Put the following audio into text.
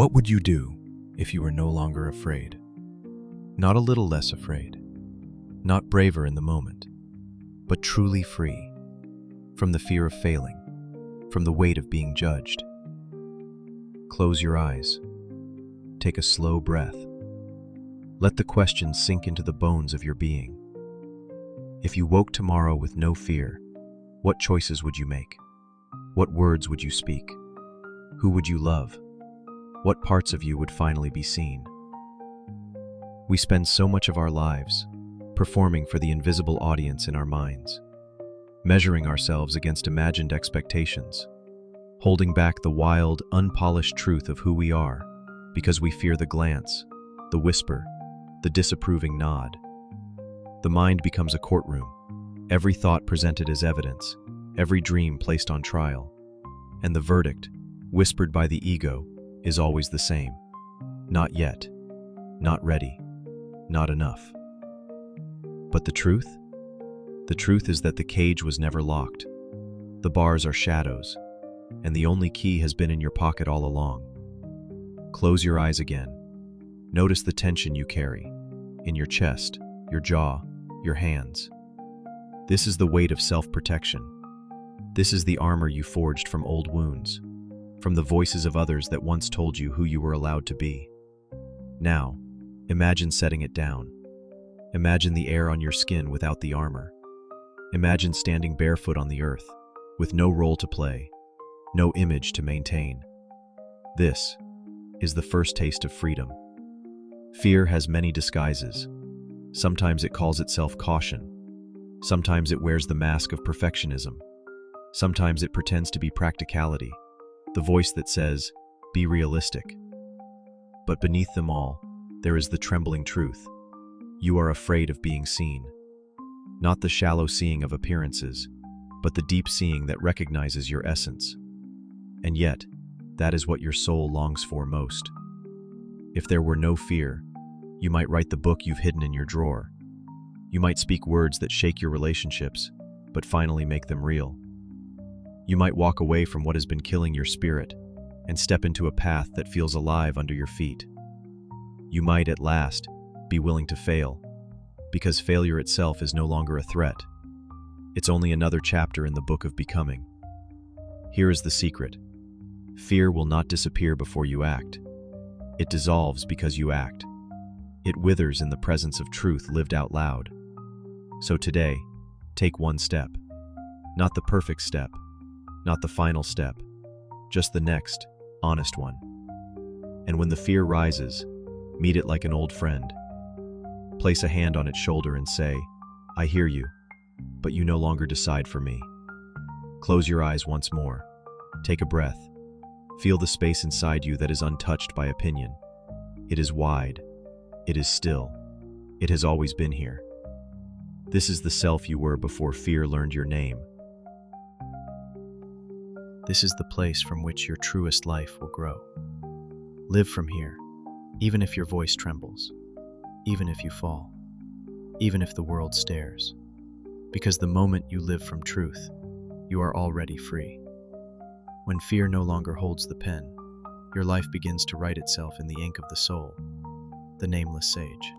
What would you do if you were no longer afraid? Not a little less afraid, not braver in the moment, but truly free from the fear of failing, from the weight of being judged. Close your eyes. Take a slow breath. Let the question sink into the bones of your being. If you woke tomorrow with no fear, what choices would you make? What words would you speak? Who would you love? What parts of you would finally be seen? We spend so much of our lives performing for the invisible audience in our minds, measuring ourselves against imagined expectations, holding back the wild, unpolished truth of who we are because we fear the glance, the whisper, the disapproving nod. The mind becomes a courtroom, every thought presented as evidence, every dream placed on trial, and the verdict, whispered by the ego, is always the same. Not yet, not ready, not enough. But the truth? The truth is that the cage was never locked. The bars are shadows, and the only key has been in your pocket all along. Close your eyes again. Notice the tension you carry, in your chest, your jaw, your hands. This is the weight of self-protection. This is the armor you forged from old wounds, from the voices of others that once told you who you were allowed to be. Now, imagine setting it down. Imagine the air on your skin without the armor. Imagine standing barefoot on the earth, with no role to play, no image to maintain. This is the first taste of freedom. Fear has many disguises. Sometimes it calls itself caution. Sometimes it wears the mask of perfectionism. Sometimes it pretends to be practicality, the voice that says, "Be realistic." But beneath them all, there is the trembling truth. You are afraid of being seen. Not the shallow seeing of appearances, but the deep seeing that recognizes your essence. And yet, that is what your soul longs for most. If there were no fear, you might write the book you've hidden in your drawer. You might speak words that shake your relationships, but finally make them real. You might walk away from what has been killing your spirit and step into a path that feels alive under your feet. You might, at last, be willing to fail, because failure itself is no longer a threat. It's only another chapter in the book of becoming. Here is the secret. Fear will not disappear before you act. It dissolves because you act. It withers in the presence of truth lived out loud. So today, take one step. Not the perfect step, not the final step, just the next, honest one. And when the fear rises, meet it like an old friend. Place a hand on its shoulder and say, "I hear you, but you no longer decide for me." Close your eyes once more. Take a breath. Feel the space inside you that is untouched by opinion. It is wide. It is still. It has always been here. This is the self you were before fear learned your name. This is the place from which your truest life will grow. Live from here, even if your voice trembles, even if you fall, even if the world stares. Because the moment you live from truth, you are already free. When fear no longer holds the pen, your life begins to write itself in the ink of the soul, the nameless sage.